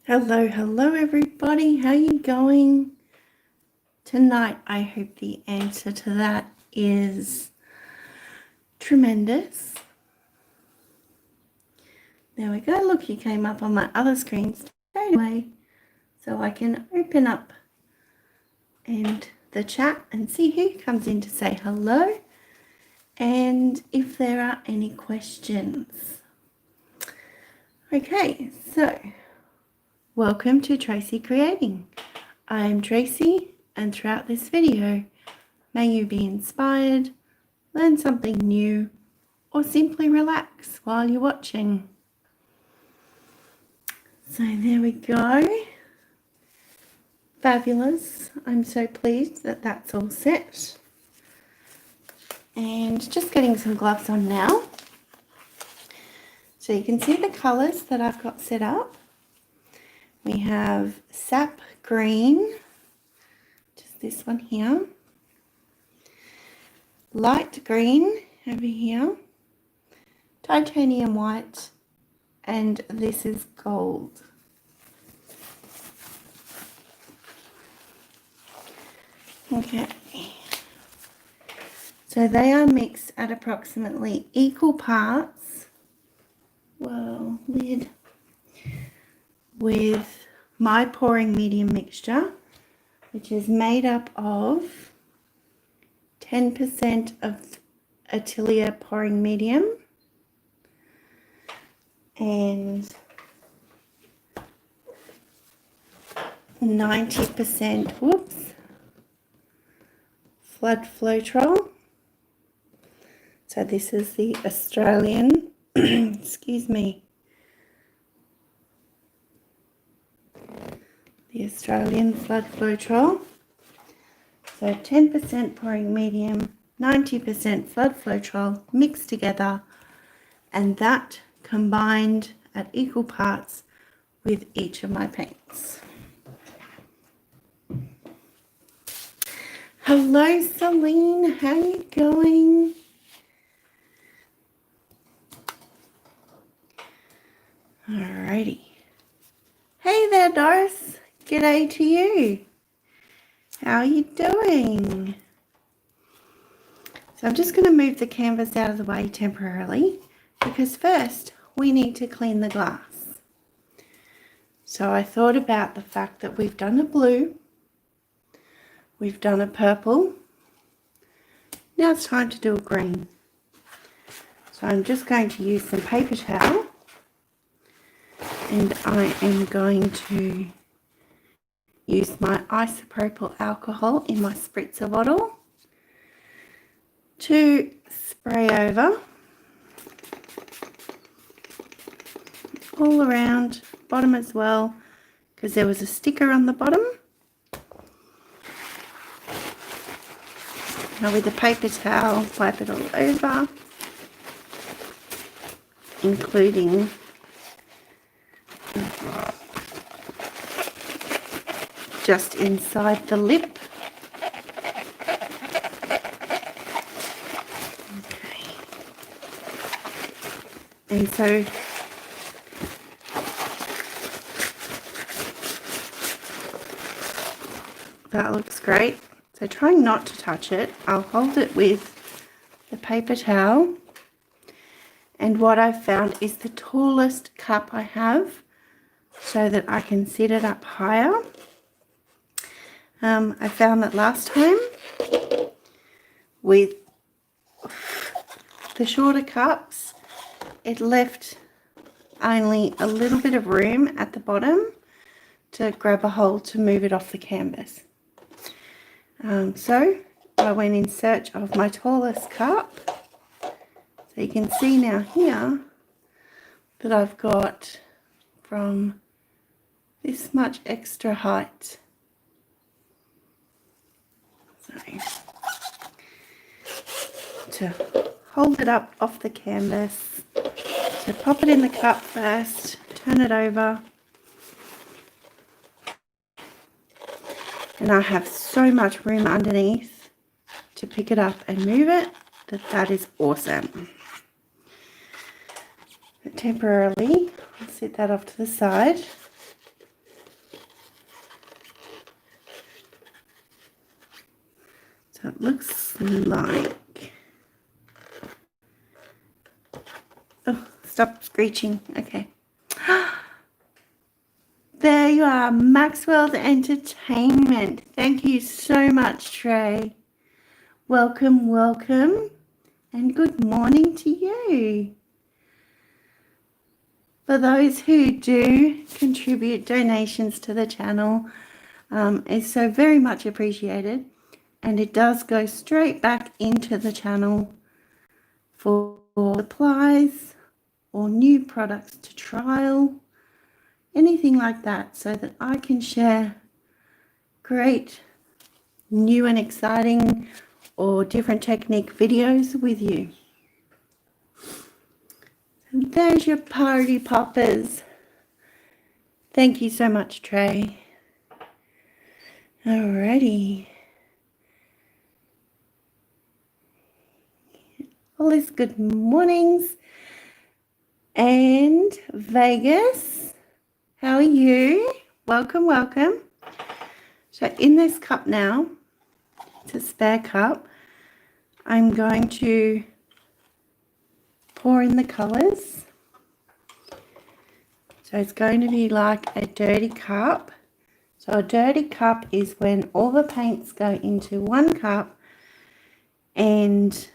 Hello everybody. How you going tonight? I hope the answer to that is tremendous. There we go. Look, you came up on my other screen straight away, so I can open up and the chat and see who comes in to say hello and if there are any questions. Okay, so welcome to Tracy Creating. I am Tracy, and throughout this video, may you be inspired, learn something new, or simply relax while you're watching. So there we go. Fabulous. I'm so pleased that that's all set. And just getting some gloves on now. So you can see the colours that I've got set up. We have sap green, just this one here. Light green over here. Titanium white. And this is gold. Okay. So they are mixed at approximately equal parts. Well, lid. With my pouring medium mixture, which is made up of 10% of Atelier pouring medium and 90% flood Floetrol. So this is the Australian excuse me, the Australian flood Floetrol. So 10% pouring medium, 90% flood Floetrol mixed together, and that combined at equal parts with each of my paints. Hello Celine, how you going? Alrighty. Hey there Doris, g'day to you. How are you doing? So I'm just going to move the canvas out of the way temporarily because first we need to clean the glass. So I thought about the fact that we've done a blue, we've done a purple, now it's time to do a green. So I'm just going to use some paper towel and I am going to use my isopropyl alcohol in my spritzer bottle to spray over all around, bottom as well, because there was a sticker on the bottom. Now with the paper towel, wipe it all over, including just inside the lip. Okay. And so that looks great. So trying not to touch it, I'll hold it with the paper towel. And what I've found is the tallest cup I have so that I can sit it up higher. I found that last time with the shorter cups, it left only a little bit of room at the bottom to grab a hold to move it off the canvas. So I went in search of my tallest cup. So you can see now here that I've got from this much extra height. So to hold it up off the canvas, so pop it in the cup first, turn it over, and I have so much room underneath to pick it up and move it that is awesome. But temporarily, I'll set that off to the side. So it looks like, oh, stop screeching. Okay. There you are, Maxwell's Entertainment. Thank you so much, Trey. Welcome, welcome, and good morning to you. For those who do contribute donations to the channel, it's so very much appreciated, and it does go straight back into the channel for supplies or new products to trial, anything like that, so that I can share great new and exciting or different technique videos with you. And there's your party poppers. Thank you so much, Trey. Alrighty. Alice, good mornings. And Vegas, how are you? Welcome, welcome. So in this cup now, it's a spare cup, I'm going to pour in the colours. So it's going to be like a dirty cup. So a dirty cup is when all the paints go into one cup and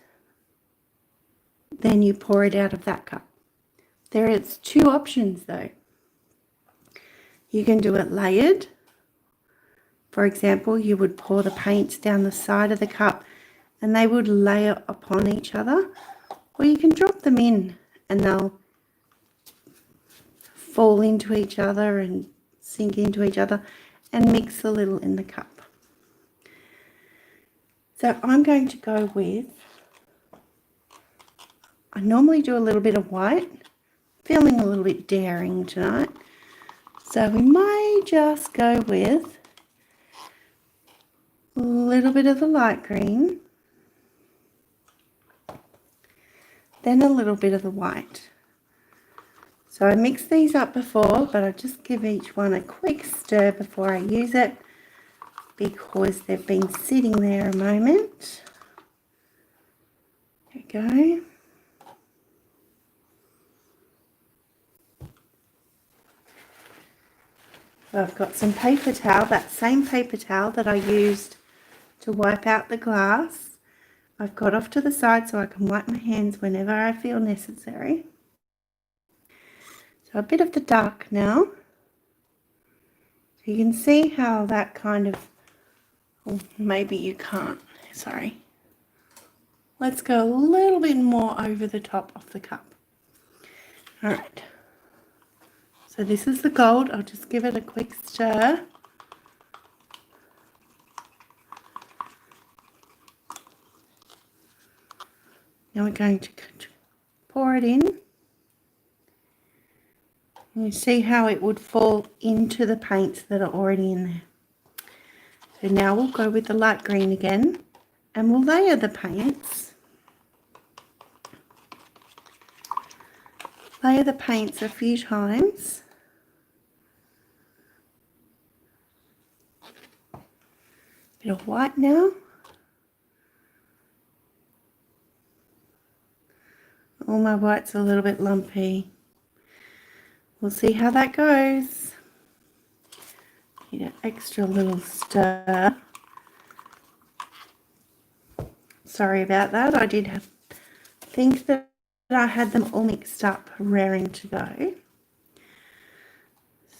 then you pour it out of that cup. There is two options though. You can do it layered. For example, you would pour the paints down the side of the cup and they would layer upon each other, or you can drop them in and they'll fall into each other and sink into each other and mix a little in the cup. So I'm going to go with, I normally do a little bit of white, feeling a little bit daring tonight, so we might just go with a little bit of the light green, then a little bit of the white. So I mixed these up before, but I just give each one a quick stir before I use it because they've been sitting there a moment. There we go. So I've got some paper towel, that same paper towel that I used to wipe out the glass. I've got off to the side so I can wipe my hands whenever I feel necessary. So a bit of the dark now. So you can see how that kind of, oh, maybe you can't, sorry. Let's go a little bit more over the top of the cup. All right. So this is the gold. I'll just give it a quick stir. Now we're going to pour it in. And you see how it would fall into the paints that are already in there. So now we'll go with the light green again and we'll layer the paints. Layer the paints a few times. Bit of white now. All my white's a little bit lumpy. We'll see how that goes. Need an extra little stir. Sorry about that. I did think that I had them all mixed up, raring to go.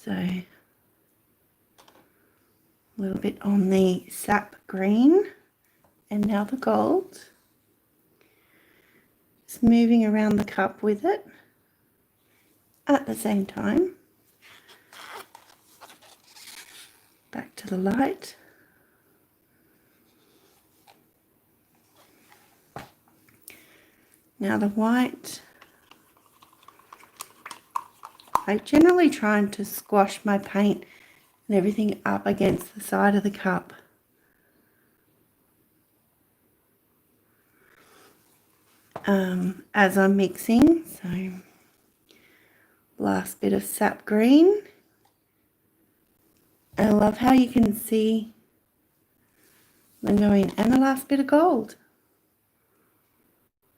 So a little bit on the sap green and now the gold. Just moving around the cup with it at the same time. Back to the light. Now the white. I generally try to squash my paint and everything up against the side of the cup. As I'm mixing, so last bit of sap green. I love how you can see Then go in, and the last bit of gold.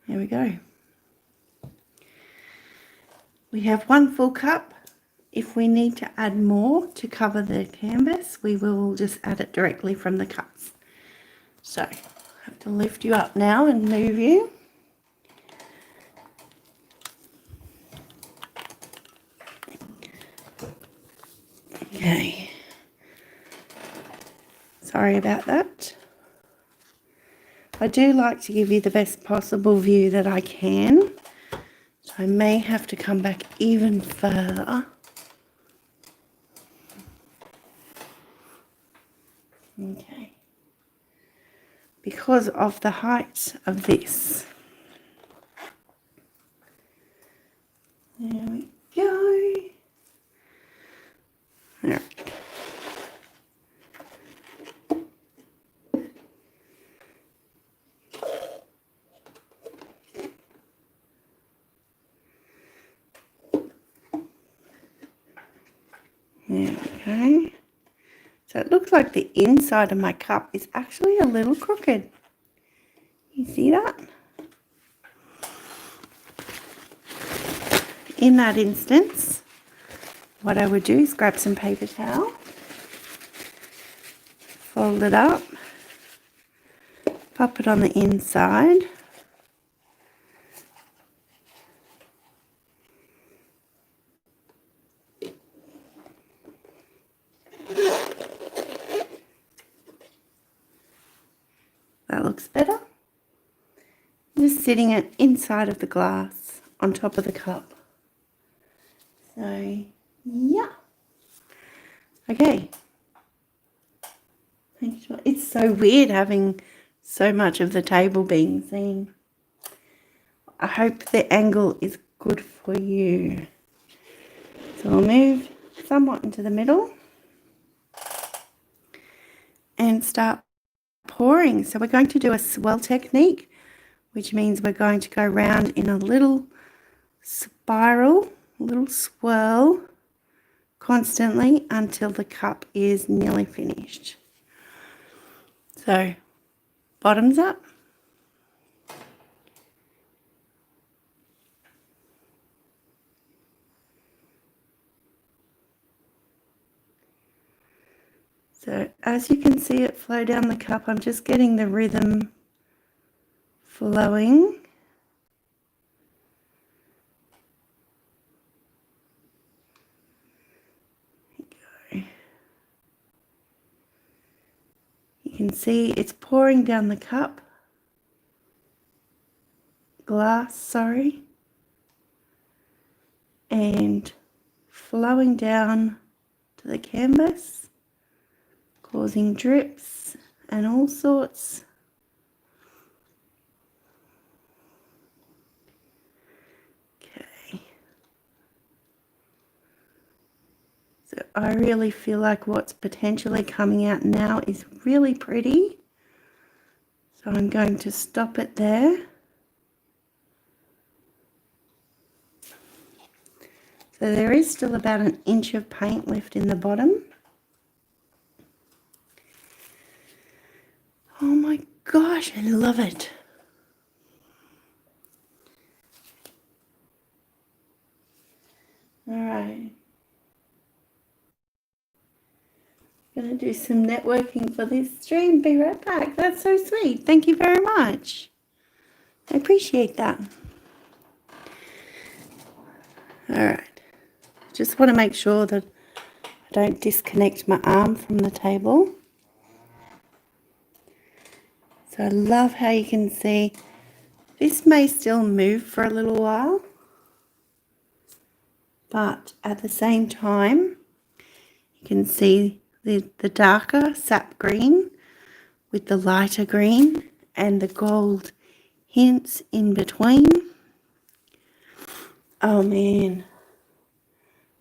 There we go. We have 1 full cup. If we need to add more to cover the canvas, we will just add it directly from the cups. So I have to lift you up now and move you. Okay. Sorry about that. I do like to give you the best possible view that I can. So I may have to come back even further. Okay. Because of the height of this. There we go. All right. There we go. So it looks like the inside of my cup is actually a little crooked. You see that? In that instance, what I would do is grab some paper towel, fold it up, pop it on the inside, that looks better. Just sitting it inside of the glass on top of the cup. So yeah, okay. It's so weird having so much of the table being seen. I hope the angle is good for you. So we'll move somewhat into the middle and start pouring. So we're going to do a swirl technique, which means we're going to go round in a little spiral, a little swirl constantly until the cup is nearly finished. So bottoms up. So as you can see it flow down the cup, I'm just getting the rhythm flowing. There you go. You can see it's pouring down the cup. Glass, sorry. And flowing down to the canvas, causing drips and all sorts. Okay. So I really feel like what's potentially coming out now is really pretty. So I'm going to stop it there. So there is still about 1 inch of paint left in the bottom. Oh my gosh, I love it. All right. Gonna do some networking for this stream. Be right back. That's so sweet. Thank you very much. I appreciate that. All right. Just want to make sure that I don't disconnect my arm from the table. So I love how you can see this may still move for a little while, but at the same time, you can see the darker sap green with the lighter green and the gold hints in between. Oh man,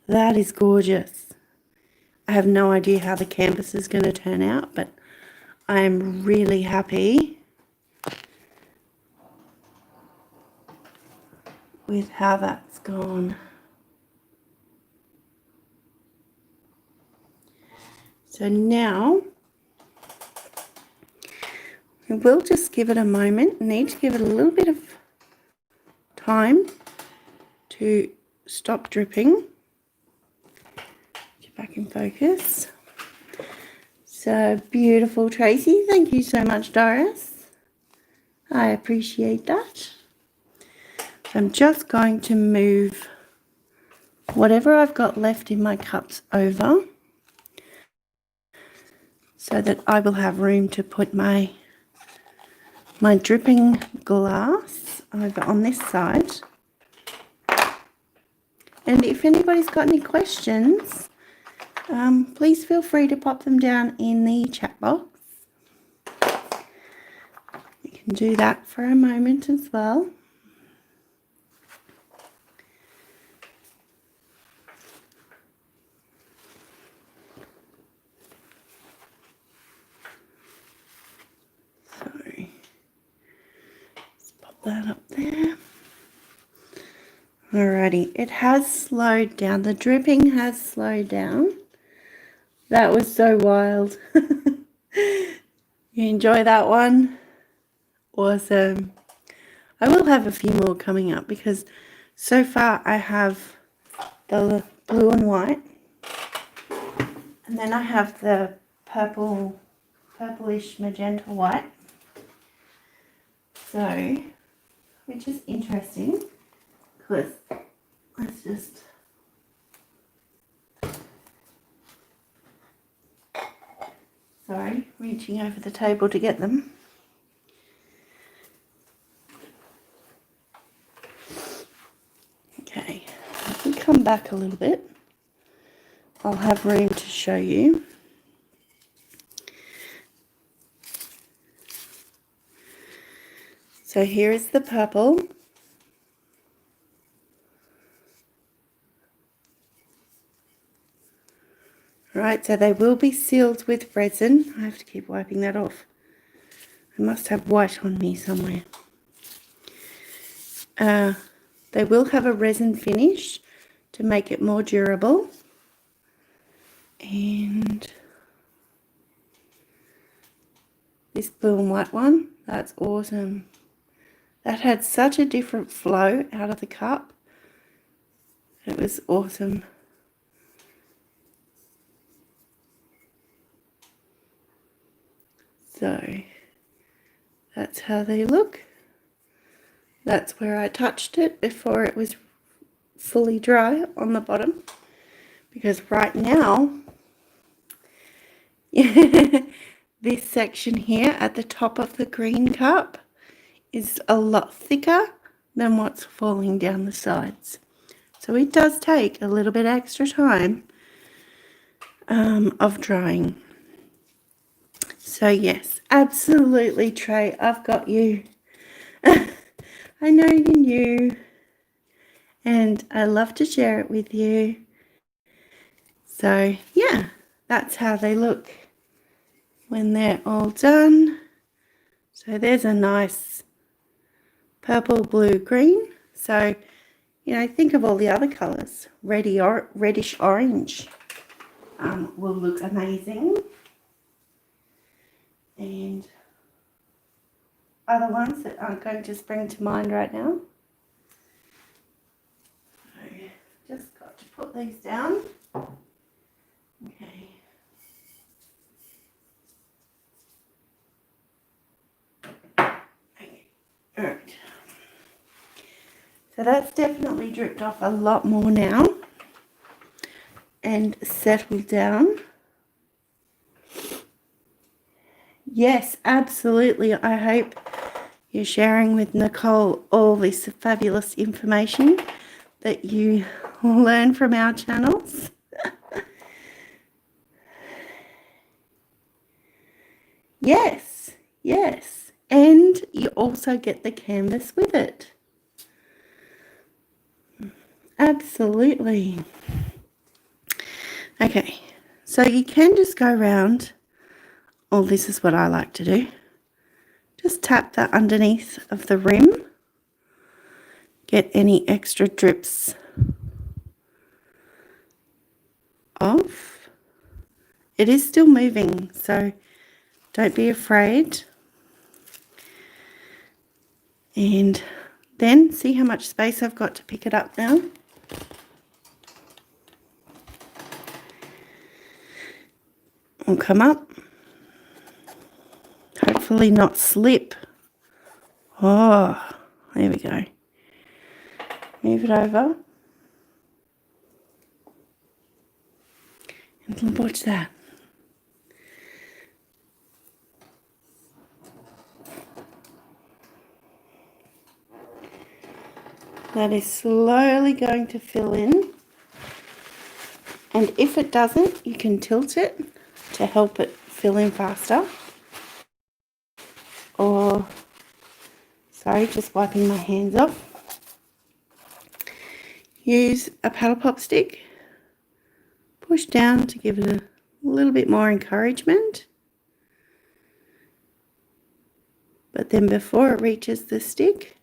that is gorgeous. I have no idea how the canvas is going to turn out, but I am really happy with how that's gone. So now will just give it a moment. Need to give it a little bit of time to stop dripping. Get back in focus. So beautiful, Tracy. Thank you so much, Doris. I appreciate that. So I'm just going to move whatever I've got left in my cups over so that I will have room to put my dripping glass over on this side. And if anybody's got any questions, please feel free to pop them down in the chat box. You can do that for a moment as well. So, let's pop that up there. Alrighty, it has slowed down. The dripping has slowed down. That was so wild. You enjoy that one? Awesome. I will have a few more coming up because so far I have the blue and white, and then I have the purplish magenta white. So, which is interesting because let's just reaching over the table to get them. Okay, if we come back a little bit, I'll have room to show you. So here is the purple. Right, so they will be sealed with resin. I have to keep wiping that off. I must have white on me somewhere. They will have a resin finish to make it more durable. And this blue and white one, that's awesome. That had such a different flow out of the cup. It was awesome. So that's how they look. That's where I touched it before it was fully dry on the bottom. Because right now, this section here at the top of the green cup is a lot thicker than what's falling down the sides. So it does take a little bit extra time of drying. So yes, absolutely, Trey, I've got you. I know you knew, and I love to share it with you. So yeah, that's how they look when they're all done. So there's a nice purple, blue, green. So, you know, think of all the other colours. Reddish orange will look amazing. And other ones that aren't going to spring to mind right now. So just got to put these down. Okay. All right. So that's definitely dripped off a lot more now and settled down. Yes, absolutely. I hope you're sharing with Nicole all this fabulous information that you learn from our channels. Yes, yes. And you also get the canvas with it. Absolutely. Okay, so you can just go around. Oh, this is what I like to do. Just tap that underneath of the rim. Get any extra drips off. It is still moving, so don't be afraid. And then see how much space I've got to pick it up now. I'll come up. Hopefully not slip. Oh, there we go. Move it over. And watch that. That is slowly going to fill in. And if it doesn't, you can tilt it to help it fill in faster. Or, sorry, just wiping my hands off. Use a paddle pop stick. Push down to give it a little bit more encouragement. But then before it reaches the stick,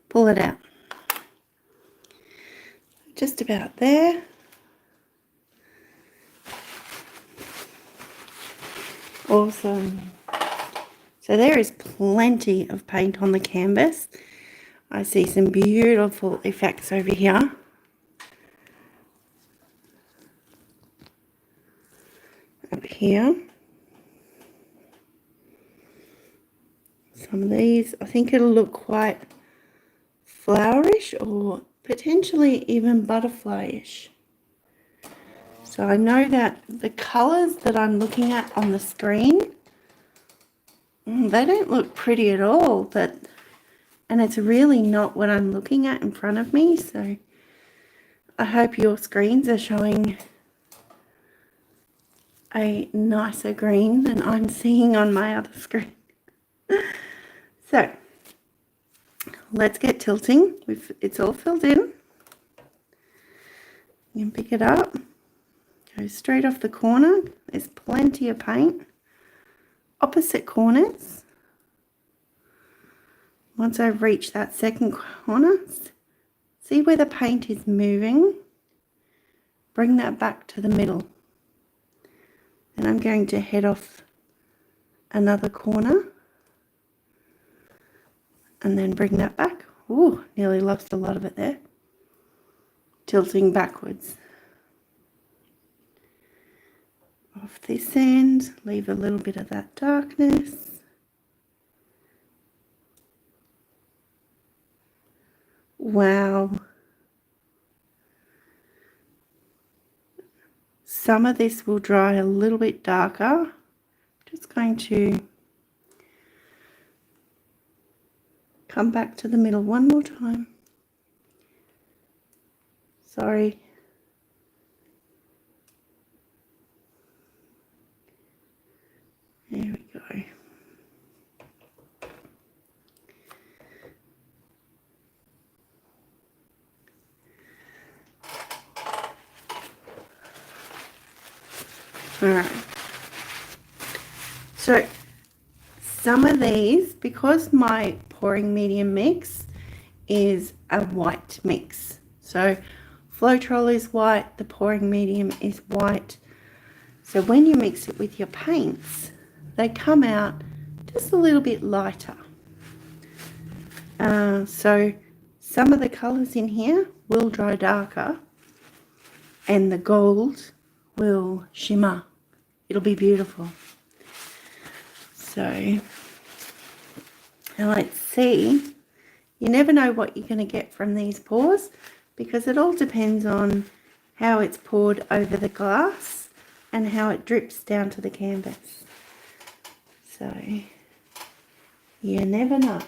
pull it out. Just about there. Awesome. So there is plenty of paint on the canvas. I see some beautiful effects over here. Up here. Some of these, I think it'll look quite flowerish or potentially even butterfly-ish. So I know that the colours that I'm looking at on the screen, they don't look pretty at all, and it's really not what I'm looking at in front of me. So I hope your screens are showing a nicer green than I'm seeing on my other screen. So let's get tilting. It's all filled in. You can pick it up, go straight off the corner. There's plenty of paint. Opposite corners. Once I reach that second corner, see where the paint is moving? Bring that back to the middle. And I'm going to head off another corner and then bring that back. Ooh, nearly lost a lot of it there. Tilting backwards. Off this end, leave a little bit of that darkness. Wow. Some of this will dry a little bit darker. Just going to come back to the middle one more time. Sorry. There we go. All right. So some of these, because my pouring medium mix is a white mix. So Floetrol is white, the pouring medium is white. So when you mix it with your paints, they come out just a little bit lighter. So some of the colours in here will dry darker and the gold will shimmer. It'll be beautiful. So, and let's see. You never know what you're going to get from these pours because it all depends on how it's poured over the glass and how it drips down to the canvas. So, you never know.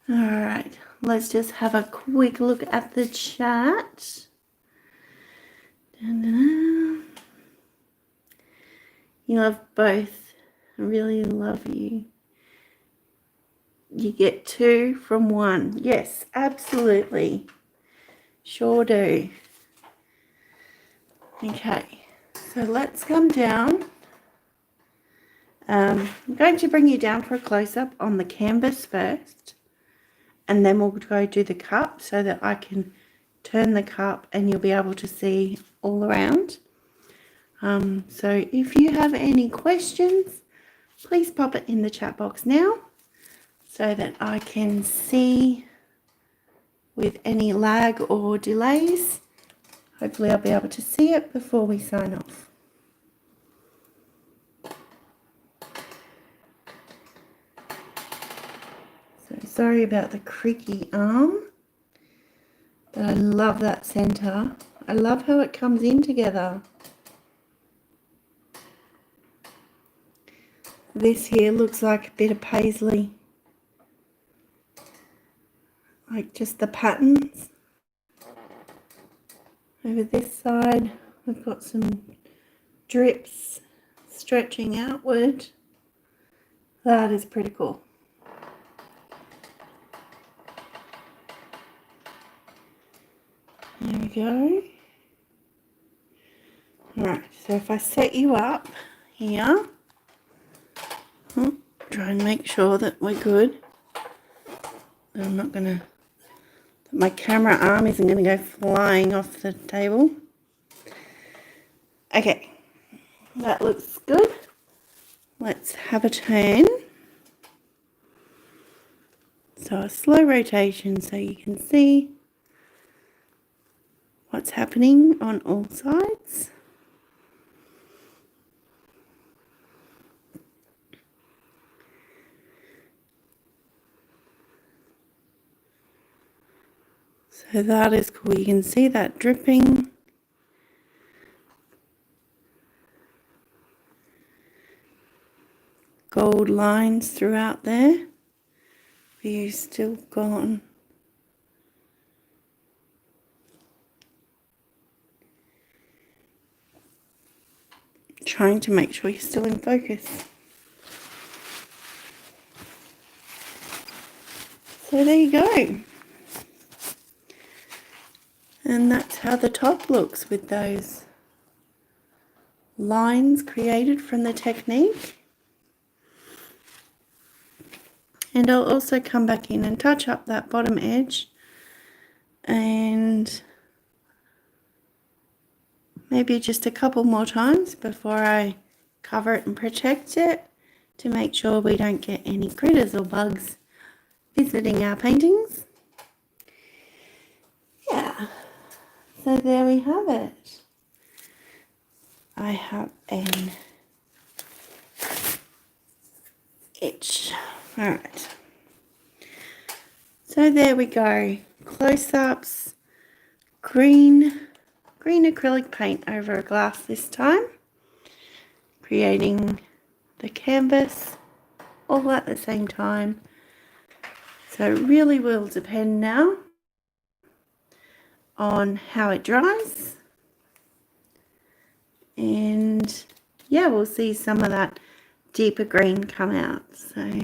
All right, let's just have a quick look at the chat. You love both. I really love you. You get 2 from 1. Yes, absolutely. Sure do. Okay, so let's come down. I'm going to bring you down for a close-up on the canvas first, and then we'll go do the cup so that I can turn the cup and you'll be able to see all around. So if you have any questions, please pop it in the chat box now so that I can see with any lag or delays. Hopefully I'll be able to see it before we sign off. So sorry about the creaky arm, but I love that center. I love how it comes in together. This here looks like a bit of paisley, like just the patterns. Over this side, we've got some drips stretching outward. That is pretty cool. There we go. Alright, so if I set you up here, try and make sure that we're good. I'm not going to, my camera arm isn't going to go flying off the table. Okay, that looks good. Let's have a turn. So a slow rotation so you can see what's happening on all sides. So that is cool. You can see that dripping. Gold lines throughout there. View's still gone. Trying to make sure you're still in focus. So there you go. And that's how the top looks with those lines created from the technique. And I'll also come back in and touch up that bottom edge and maybe just a couple more times before I cover it and protect it to make sure we don't get any critters or bugs visiting our paintings. Yeah, so there we have it. I have an itch. All right. So there we go. Close-ups, green acrylic paint over a glass this time, creating the canvas all at the same time. So it really will depend now on how it dries. And yeah, we'll see some of that deeper green come out. So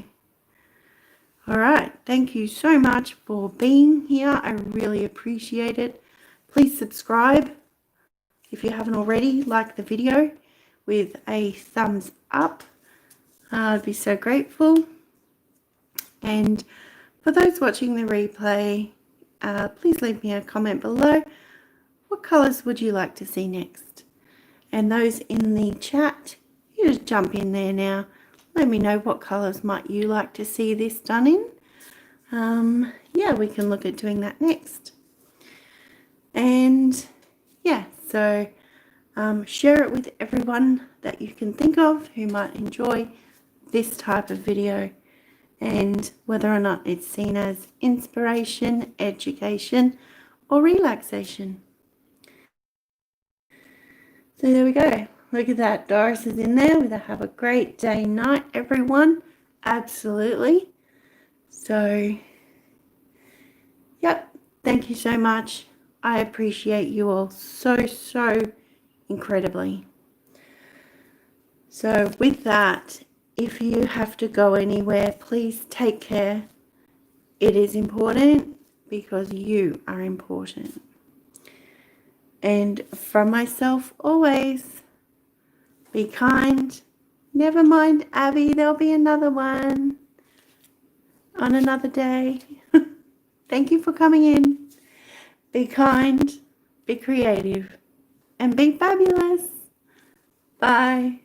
all right, thank you so much for being here. I really appreciate it. Please subscribe if you haven't already. Like the video with a thumbs up. I'd be so grateful. And for those watching the replay, please leave me a comment below. What colours would you like to see next? And those in the chat, you just jump in there now. Let me know what colours might you like to see this done in. Yeah, we can look at doing that next. And yeah, so share it with everyone that you can think of who might enjoy this type of video, and whether or not it's seen as inspiration, education, or relaxation. So there we go. Look at that. Doris is in there with a have a great day, night, everyone. Absolutely. So, yep. Thank you so much. I appreciate you all so incredibly. So with that, if you have to go anywhere, please take care. It is important because you are important. And from myself, always, be kind. Never mind, Abby, there'll be another one on another day. Thank you for coming in. Be kind, be creative, and be fabulous. Bye.